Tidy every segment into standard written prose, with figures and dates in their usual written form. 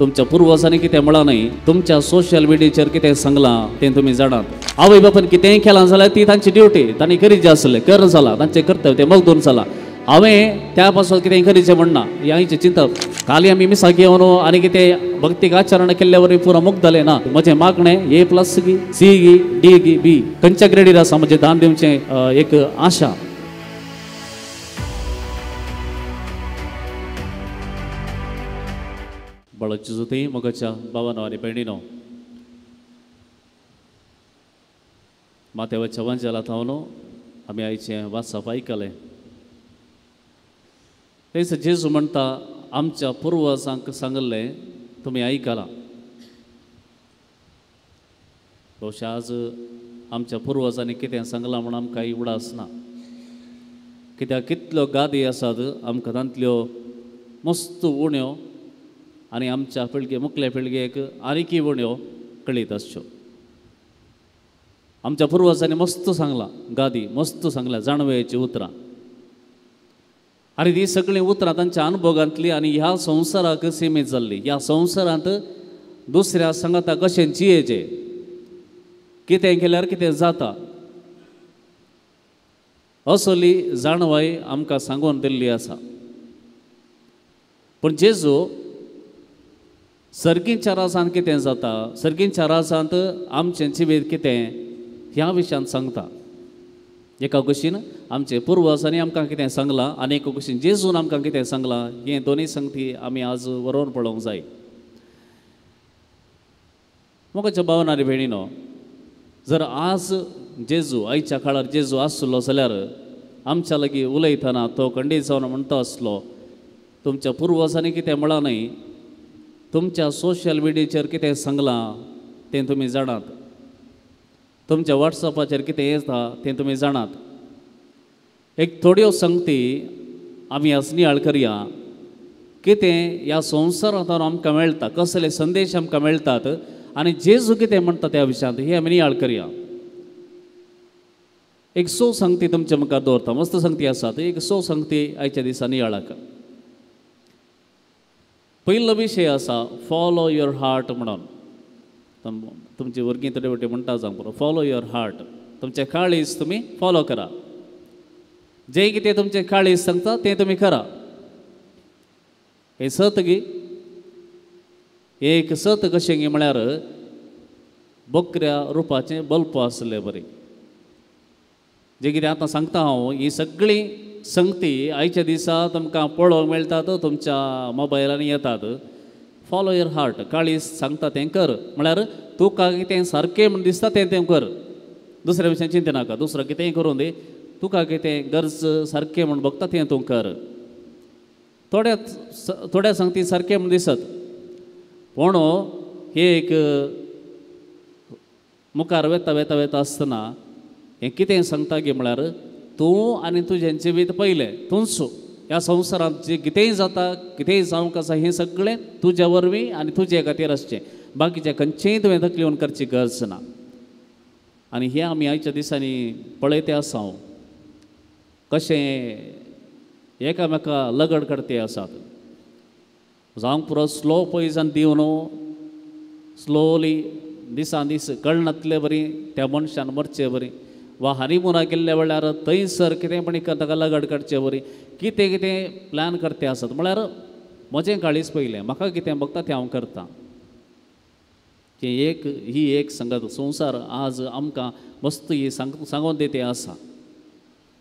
तुमच्या पूर्वजांनी कितें म्हळां न्ही, तुमच्या सोशल मिडियाचेर कितें सांगलां तें तुमी जाणात. आवय बापायन कितेंय केलां जाल्यार ती तांची ड्युटी, तांणी करीत जें आसलें कर जालां, तांचें कर्तव्य तें मोग दवरून जालां. हांवें त्या पासून कितें करीचें म्हणना हें आयचें चिंतप. खाली आमी मिसाक घेवन आनी कितें भक्तीक आचरण केल्ल्या वरवीं पुरो मोग जालें ना. म्हजें मागणें A+ गी, C गी, D गी, B खंयच्या ग्रेडीर आसा म्हजें दान दिवचें एक आशा. बळाची जुती मोगाच्या भावानो आनी भयणीनो, माथेवाच्या वांजेलांत हांव आमी आयचें वाचप आयकलें. थंयच जेजू म्हणटा आमच्या पुर्वजांक सांगलें तुमी आयकलां. भोवशा आज आमच्या पुर्वजांनी कितें सांगलां म्हूण आमकां उडास ना. कित्याक कितल्यो गादी आसात आमकां तांतल्यो मस्त उण्यो आनी आमच्या पिळगे मुखले पिळगेक आनीकय उण्यो कळीत आसच्यो. आमच्या पुर्वजांनी मस्त सांगलां गादी, मस्त सांगल्या जाणवेची उतरां. आनी ती सगळीं उतरां तांच्या अनुभवांतलीं आनी ह्या संवसाराक सीमीत जाल्लीं. ह्या संवसारांत दुसऱ्या सांगाता कशें जियेचें, कितें केल्यार कितें जाता असली जाणवाय आमकां सांगून दिल्ली आसा. पूण जेजू सर्गीच्या राजांत कितें जाता, सर्गीच्या राजांत आमचें जिवीत कितें ह्या विशयान सांगता. एका कुशीन आमचे पुर्वजांनी आमकां कितें सांगलां आनी एका कुशीन जेजून आमकां कितें सांगलां, हे दोनूय संगती आमी आज व्हरोन पळोवंक जाय. मोगाच्या भावानो आनी भयणीनो, जर आज जेजू आयच्या काळार जेजू आसलो जाल्यार आमच्या लागीं उलयतना तो खंडीत जावन म्हणटा आसलो, तुमच्या पुर्वजांनी कितें म्हळां न्ही, तुमच्या सोशल मिडियाचेर कितें सांगलां तें तुमी जाणात, तुमच्या वॉट्सॅपाचेर कितें येता तें तुमी जाणात. एक थोड्यो संगती आमी आज नियाळ करया. कितें ह्या संवसारांत आमकां मेळटा, कसले संदेश आमकां मेळटात आनी जेजू कितें म्हणटा त्या विशयांत हे आमी नियाळ करया. एक 100 संगती तुमच्या मुखार दवरता, मस्त संगती आसात. एक 100 संगती आयच्या दिसा नियाळाक. पयलो विशय आसा फॉलो युअर हार्ट म्हणून. तुमची भुरगीं थोडे वटी म्हणटा जावं पुरो, फॉलो युअर हार्ट. तुमचे काळीज तुमी फॉलो करा. जें कितें तुमचे काळीज सांगता तें तुमी करा. हे सत गी, एक सत कशें गी म्हळ्यार बकऱ्या रुपाचें बल्ब आसलें बरें. जें कितें आतां सांगता हांव, ही सगळीं संगती आयच्या दिसा तुमकां पळोवंक मेळटात, तुमच्या मोबायलांनी येतात. फॉलो युअर हार्ट, काळीज सांगता तें कर. म्हळ्यार तुका कितें सारकें म्हण दिसता तें कर. दुसऱ्या विशयान चिंता नाका, दुसरो कितेंय करूं दी, तुका कितें गरज सारकें म्हण बगता तें तूं कर. थोड्या संगती सारकें म्हण दिसत, पूण हे एक मुखार वेता वेता वेता आसतना हें कितें सांगता गे म्हळ्यार तूं आनी तुजें जिवीत पयलें तूंच. ह्या संवसारांत जे कितेंय जाता, कितेंय जावंक आसा, हें सगळें तुज्या वरवीं आनी तुजे खातीर आसचें. बाकीचें खंयचेंय तुवें तकलेवन करची गरज ना. आनी हें आमी आयच्या दिसांनी पळयते आसा कशें एकामेका लगड करते आसात. जावंक पुरो स्लो पॉयजन दिवन स्लोली दिसान दीस कळनातले बरी त्या मनशान मरचे बरी, वा हनीमुनाक गेल्ल्या वेळार थंयसर कितें पण ताका लगड काडचे बरी, कितें कितें प्लॅन करते आसत. म्हळ्यार म्हजें काळीज पयलें, म्हाका कितें बगता तें हांव करतां. ही एक संगत संवसार आज आमकां मस्त ही सांगून दिते आसा.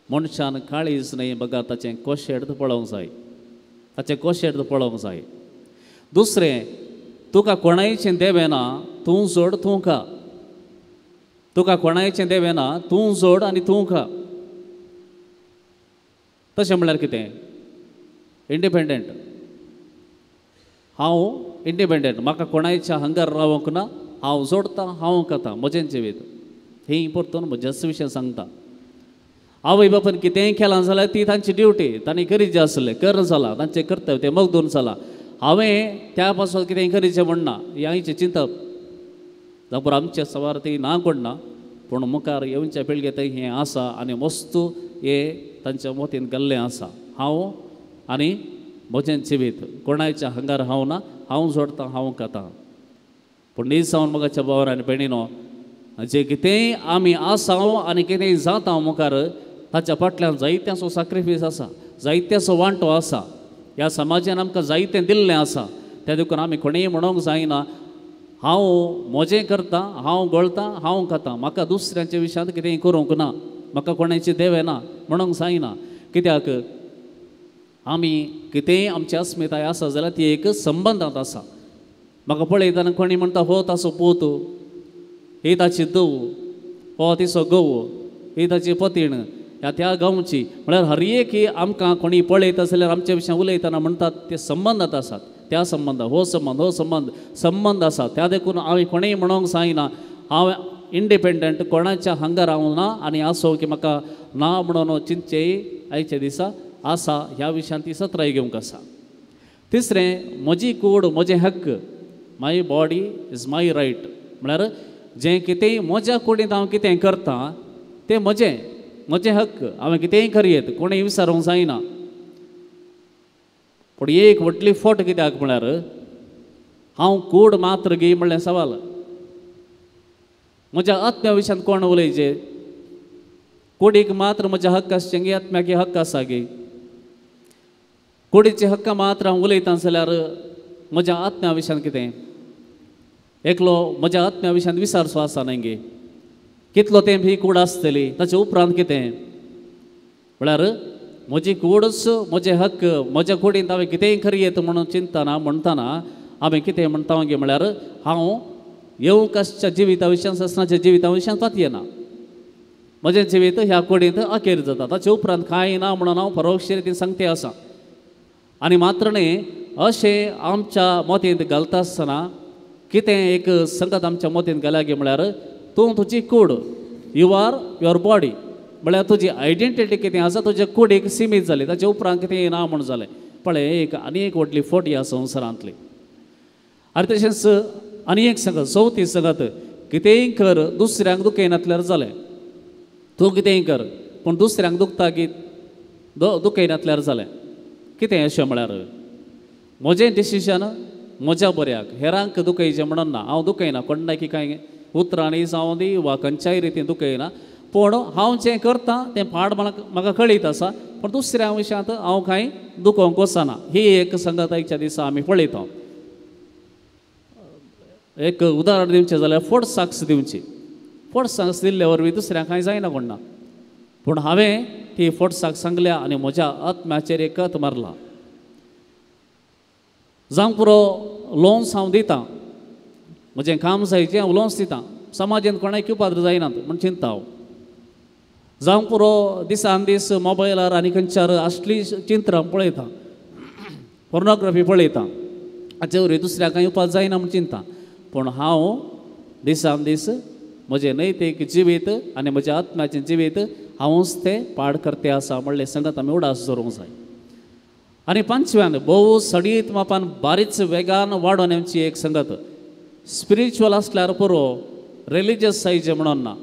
मनशान काळीज न्ही बघा, ताचें कोशेड पळोवंक जाय, ताचें कोशेड पळोवंक जाय. दुसरें, तुका कोणायचें देवें ना, तूं जोड तूं खा. तुका कोणायचें देवें ना, तूं जोड आनी तूं खा. तशें म्हळ्यार कितें, इंडिपेंडंट. हांव इंडिपेंडंट, म्हाका कोणायच्या हांगार रावंक ना, हांव जोडतां, हांव खाता म्हजें जिवीत. हें परतून म्हज्याच विशय सांगता. आवय बापायन कितेंय केलां जाल्यार ती तांची ड्युटी, तांणी करीत जें आसलें कर जालां, तांचें कर्तव्य तें मोग दवरून जालां. हांवें त्या पासून कितेंय करीचें म्हणना, हें आयचें चिंतप. जावं आमच्या सवार ती ना कोणना, पूण मुखार येवच्या पिळगेत हें आसा आनी वस्तू हे तांच्या मोतीन घाल्लें आसा. हांव आनी म्हजें जिवीत कोणाच्या हंगार हांव ना, हांव जोडटां हांव खाता. पूण न्ही जावन मोगाच्या भावान आनी भयणीनो, जें कितेंय आमी आसांव आनी कितेंय जाता मुखार ताच्या फाटल्यान जायत्यांचो सॅक्रिफायस आसा, जायत्याचो वांटो आसा. ह्या समाजान आमकां जायतें दिल्लें आसा. त्या देखून आमी कोणेंय म्हणूंक जायना हांव म्हजें करतां, हांव गळटां, हांव खातां, म्हाका दुसऱ्यांच्या विशयांत कितेंय करूंक ना, म्हाका कोणाची देवे ना म्हणूंक जायना. कित्याक आमी कितेंय आमची अस्मिताय आसा जाल्यार ती एक संबंदांत आसा. म्हाका पळयतना कोणी म्हणटा हो ताचो पूत, ही ताची धूव, हो तिचो घोव, ही ताची पतीण, ह्या त्या गांवची. म्हळ्यार हर एक ही आमकां कोणी पळयता जाल्यार आमच्या विशयां उलयतना म्हणटात ते संबंदांत आसात. त्या संबंद हो संबंद आसा. त्या देखून हांवें कोणेंय म्हणूंक जायना हांव इंडिपेंडंट कोणाच्या हांगार हांव ना आनी आसो की म्हाका ना म्हणून चिंतचेय आयच्या दिसा आसा. ह्या विशयान ती सत्राय घेवंक आसा. तिसरें, म्हजी कूड म्हजे हक्क, माय बॉडी इज माय रायट. म्हळ्यार जें कितेंय म्हज्या कुडींत हांव कितें करतां तें म्हजे हक्क. हांवें कितेंय करीत कोणेंय विचारूंक जायना. पूण एक व्हडली फट कित्याक म्हळ्यार हांव कूड मात्र घे म्हणलें सवाल. म्हज्या आत्म्या विशयान कोण उलयचे? कुडीक मात्र म्हजे हक्क आसचे गे, आत्म्याक हक्क आसा गे. कुडीचे हक्क मात्र हांव उलयतां जाल्यार म्हज्या आत्म्या विशयान कितें? एकलो म्हज्या आत्म्या विशयान विचारचो आसा न्ही गे. कितलो तेंप ही कूड आसतली, ताचे उपरांत कितें? म्हळ्यार म्हजी कूडच म्हजे हक्क, म्हज्या कुडींत हांवें कितेंय करीत म्हणून चिंतना म्हणटाना हांवें कितें म्हणटा गे म्हळ्यार हांव येवकासच्या जिविता विशयान ससनाच्या जिविता विशयान पातयेना. म्हजें जिवीत ह्या कुडींत अखेर जाता. ताचे उपरांत कांय ना म्हणून हांव परोक्ष रितीन सांगते आसा. आनी मात्र न्ही अशें आमच्या मोतींत घालता आसतना कितें एक संगत आमच्या मोतींत घाल्या गे म्हळ्यार तूं तुजी कूड, यू आर युअर बॉडी. म्हळ्यार तुजी आयडेंटिटी कितें आसा तुजे कुडीक सीमीत जाली. ताचे उपरांत कितेंय ना म्हूण जालें. पळय आनी एक व्हडली फट ह्या संवसारांतली. आनी तशेंच आनी एक संगत, चवथी संगत, कितेंय कर दुसऱ्यांक दुखयनातल्यार जालें. तूं कितेंय कर पूण दुसऱ्यांक दुखता की दुखयनातल्यार जालें. कितें अशें म्हळ्यार म्हजें डिसिजन म्हज्या बऱ्याक, हेरांक दुखयचें म्हणून ना. हांव दुखयना कोणाकी कांय उतरांनी जावं दी वा खंयच्याय रितीन दुखयना. पूण हांव जें करतां तें पाड म्हाका कळीत आसा. पूण दुसऱ्या विशयांत हांव कांय दुखोवंक वचना. ही एक संगत आयच्या दिसा आमी पळयता. एक उदाहरण दिवचें जाल्यार फट साक्स दिवची. फट साक्स दिल्ले वरवीं दुसऱ्यांक कांय जायना कोणना. पूण हांवें ती फट साक्स सांगल्या आनी म्हज्या आत्म्याचेर एक कत मारला. जावं पुरो लोन्स हांव दितां, म्हजें काम जायचें हांव लोन्स दितां, समाजांत कोणाक उपाद्र जायनात म्हूण चिंता हांव. जावं पुरो दिसान दीस मोबायलार आनी खंयच्यार असली चिंत्रां पळयतां, पोर्नोग्राफी पळयतां, हाचे वरवीं दुसऱ्याक कांय उपाद जायना म्हूण चिंता. पूण हांव दिसान दीस म्हजें नैतीक जिवीत आनी म्हज्या आत्म्याचें जिवीत हांवूच तें पाड करते आसा म्हणलें संगत आमी उडास धरूंक जाय. आनी पांचव्यान भोव सडीत मापान बारीच वेगान वाडोवन येवची एक संगत. स्पिरिच्युअल आसल्यार पुरो, रिलिजियस जायचें म्हणून ना.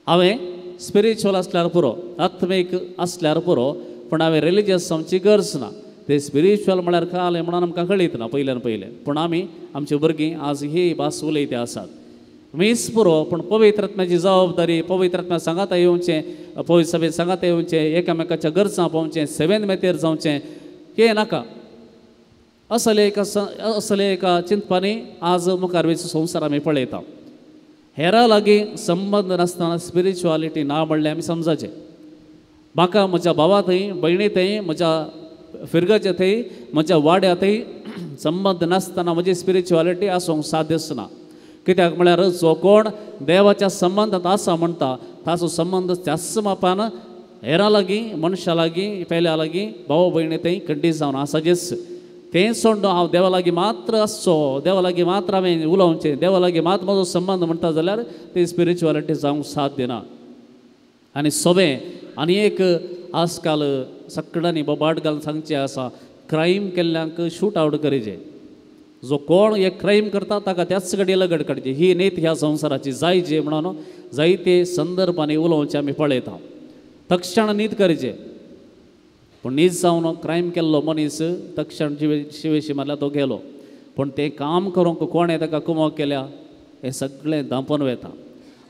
हांवें स्पिरिच्युअल आसल्यार पुरो, आत्मीक आसल्यार पुरो, पूण हांवें रिलिजियस जावची गरज ना. ते स्पिरिच्युअल म्हळ्यार कालें म्हणून आमकां कळीत ना पयल्यान पयलें. पूण आमी आमची भुरगीं आज ही भास उलयते आसात. मीस पुरो पूण पवित्र आत्म्याची जबाबदारी, पवित्र आत्म्या सांगाता येवचें, पवित्र सभेत सांगाता येवचें, एकामेकाच्या गरजां पळोवचें, सेवेन मेतेर जावचें हें नाका. असले एका चिंतपानी आज मुखार वयचो संवसार आमी पळयता. हेरां लागीं संबंद नासतना स्पिरिच्युअलिटी ना म्हणलें आमी समजाचें. म्हाका म्हज्या भावा थंय, भयणी थंय, म्हज्या फिरगाच्या थंय, म्हज्या वाड्यातय संबंद नासतना म्हजी स्पिरिच्युअलिटी आसूंक साध्यच ना. कित्याक म्हळ्यार जो कोण देवाच्या संबंदांत आसा म्हणटा ताचो संबंद त्याच मापान हेरां लागीं, मनशां लागीं, पेल्या लागीं, भाव भयणी थंय खंडीत जावन आसाचेच. तें सोडून हांव देवा लागीं मात्र आसचो, देवा लागीं मात्र हांवें उलोवचें, देवा लागीं मात्र म्हजो संबंद म्हणटा जाल्यार ती स्पिरिच्युअलिटी जावंक साध्य ना. आनी सोबें आनी एक आजकाल सगळ्यांनी बोबाट घालून सांगचें आसा, क्रायम केल्ल्यांक शूट आवट करीचें. जो कोण एक क्रायम करता ताका त्याच घडये लगड काडची. ही नीत ह्या संवसाराची जायची म्हणून जायते संदर्भांनी उलोवचें आमी पळयता. तक्षण नीत करचें. पूण नीज जावन क्रायम केल्लो मनीस तक्षण शिवेशी मारल्यार तो गेलो. पूण तें काम करूंक कोणें ताका कुमोग केल्या हें सगळें दांपोवन वता.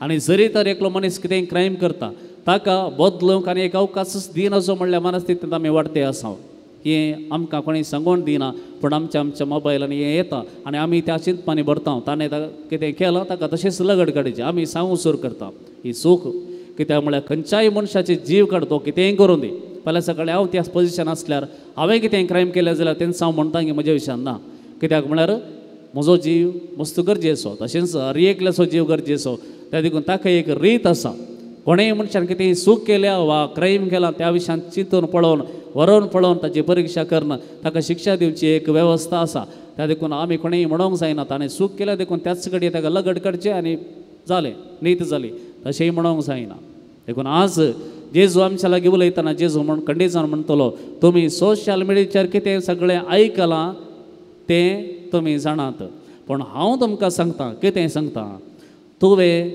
आनी जरी तर एकलो मनीस कितेंय क्रायम करता ताका बदलूंक आनी एक अवकाशच दिनाजो म्हणल्यार मनस्थितींत आमी वाडटे आसा. हें आमकां कोणीय सांगून दिना, पूण आमच्या मोबायलांनी हें येता आनी आमी त्या चिंतपांनी भरता. ताणें ताका कितें केलां ताका तशेंच लगड काडचें आमी सांगूं सुरू करता. ही चूक. कित्याक म्हळ्यार खंयच्याय मनशाचे जीव काडतो कितेंय करूं दी. फाल्यां सकाळीं हांव त्या पोजिशन आसल्यार हांवें कितेंय क्रायम केलें जाल्यार तेंच हांव म्हणटा की म्हज्या विशयान ना. कित्याक म्हळ्यार म्हजो जीव मस्त गरजेचो, तशेंच हर एकल्याचो जीव गरजेचो. त्या देखून ताका एक रीत आसा. कोणेय मनशान कितेंय चूक केल्या वा क्रायम केला त्या विशयान चिंतून पळोवन व्हरोन पळोवन ताची परीक्षा करना ताका शिक्षा दिवची एक वेवस्था आसा. त्या देखून आमी कोणेय म्हणूंक जायना ताणें चूक केल्या देखून त्याच घडये ताका लगड काडचें आनी जालें, नीत जाली, तशेंय म्हणूंक जायना. देखून आज जेजू आमच्या लागीं उलयतना जेजू म्हण खंडीत म्हणटलो, तुमी सोशल मिडियाचेर कितें सगळें आयकलां तें तुमी जाणात, पूण हांव तुमकां सांगता कितें सांगता, तुवें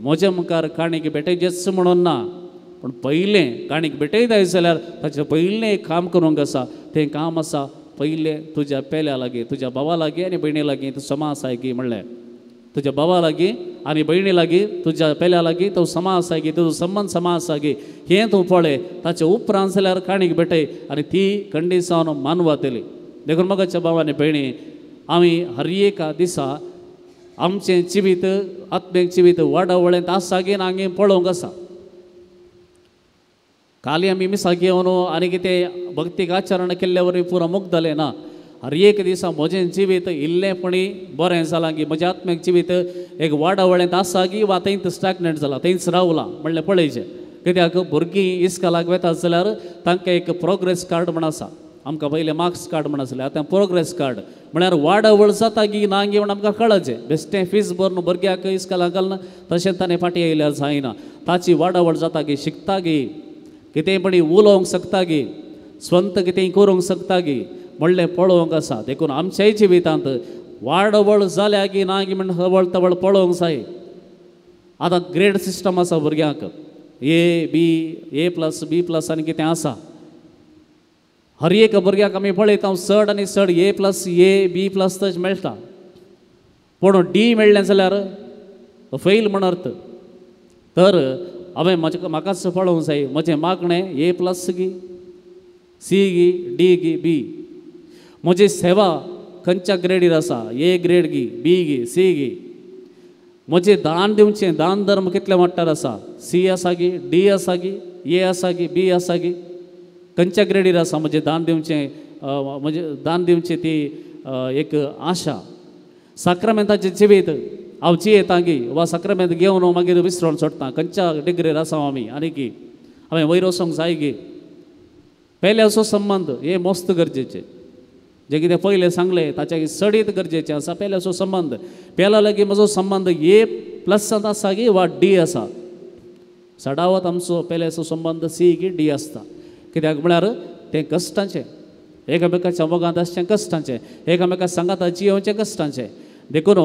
म्हज्या मुखार काणीक भेटयचेंच म्हणून ना, पूण पयलें काणीक भेटयताय जाल्यार ताचें पयलें एक काम करूंक आसा. तें काम आसा पयलें तुज्या पेल्या लागीं, तुज्या भावा लागीं आनी भयणी लागीं तूं समाज सायकी म्हणलें. तुज्या भावा लागीं आनी भयणी लागीं, तुज्या पेल्या लागीं तूं समाज सायकी, तुजो संबंद समाज सायकी हें तूं पळय. ताचे उपरांत जाल्यार काणीक भेटय आनी ती खंडीत जावन मानवतली. देखून मगाच्या भावांनी भयणी, आमी हर एका दिसा आमचें जिवीत आत्मीक जिवीत वाडवळेंत आसा की ना हांवें पळोवंक आसा. खाली आमी मिसा घेवन आनी कितें भक्तीक आचरण केल्ल्या वरवीं पुरो मुक्त जालें ना. हर एक दिसा म्हजें जिवीत इल्लेपणी बरें जालां की म्हजें आत्मीक जिवीत एक वाडवळेंत आसा की वा थंयच स्टॅग्नंट जालां, थंयच रावलां म्हणलें पळयचें. कित्याक भुरगीं इस्कॉलाक वेतात जाल्यार तांकां एक प्रोग्रेस कार्ड म्हण आसा. आमकां पयलें मार्क्स कार्ड म्हण आसलें, आतां प्रोग्रेस कार्ड म्हळ्यार वाडवळ जाता की ना गी म्हण आमकां कळचें. बेश्टें फीज भरून भुरग्याक इस्कॉलाक घालना तशें ताणें फाटीं येयल्यार जायना. ताची वाडवळ जाता गी, शिकता गी, कितेंय बरी उलोवंक शकता गी, स्वंत कितेंय करूंक शकता गी म्हणलें पळोवंक आसा. देखून आमच्याय जिवितांत वाडवळ जाल्या की ना गी म्हण हवळ तवळ पळोवंक जाय. आतां ग्रेड सिस्टम आसा भुरग्यांक, A+B+ आनी कितें आसा. हर एक भुरग्याक आमी पळयता चड आनी चड A+A+B+ तशें मेळटा, पूण D मेळ्ळें जाल्यार फेल म्हण अर्थ. तर हांवें म्हाकाच पळोवंक जाय, म्हजें मागणें A+ गी, C गी, D गी, B. म्हजी सेवा खंयच्या ग्रेडीर आसा, A ग्रेड गी, B गी, C गी. म्हजें दान दिवचें दान धर्म कितले मट्टार आसा, C आसा गी, D आसा गी, A आसा गी, B आसा गी. खंयच्या ग्रेडीर आसा म्हजें दान दिवचें, म्हजें दान दिवचें ती एक आशा. साक्रमेंताचें जिवीत हांव जियेता गी वा साक्रमेंत घेवन मागीर विसरोन सोडटा, खंयच्या डिग्रीर आसा आमी आनी की हांवें वयर वचोंक जाय गी. पेल्याचो संबंद हे मस्त गरजेचें. जें कितें पयलें सांगलें ताच्या चडीत गरजेचें आसा पेल्याचो संबंद. पेल्या लागीं म्हजो संबंद A+ आसा गी वा D आसा. सडावत आमचो पेल्याचो संबंद C की D आसता. कित्याक म्हळ्यार तें कश्टाचें, एकामेकाच्या मोगांत आसचें कश्टाचें, एकामेका सांगात जियोवचें कश्टाचें. देखून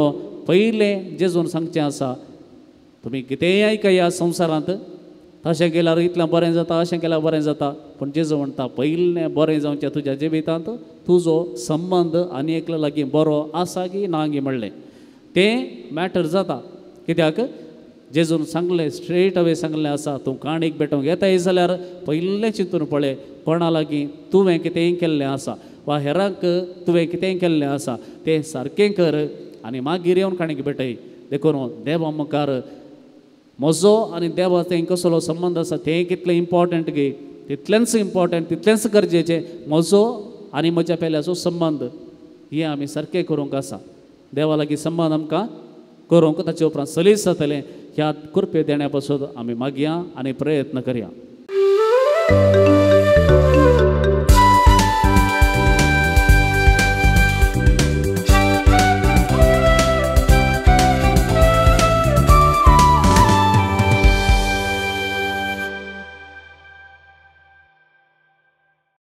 पयलें जेजून सांगचें आसा, तुमी कितेंय आयकया संवसारांत, तशें केल्यार इतलें बरें जाता, अशें केल्यार बरें जाता. पूण जेजू म्हणटा पयलें बरें जावचें तुज्या जिवितांत तुजो संबंद आनी एकल्या लागीं बरो आसा की ना गी म्हणलें तें मॅटर जाता. कित्याक जेजून सांगलें, स्ट्रेट अवे सांगलें आसा, तूं काणीक भेटोवंक येताय जाल्यार पयलें चिंतून पळय कोणा लागीं तुवें कितेंय केल्लें आसा वा हेरांक तुवें कितेंय केल्लें आसा तें सारकें कर आनी मागीर येवन काणीक भेटय. देखून देवा मुखार म्हजो आनी देवाचो कसलो संबंद आसा तें कितलें इम्पॉर्टंट गे, तितलेंच इम्पॉर्टंट, तितलेंच गरजेचें म्हजो आनी म्हज्या पेल्याचो संबंद हें आमी सारकें करूंक आसा. देवा लागीं संबंद आमकां करूंक ताचे उपरांत सलीस जातलें. ह्या कृपे देण्या पासून आमी मागया आनी प्रयत्न करया.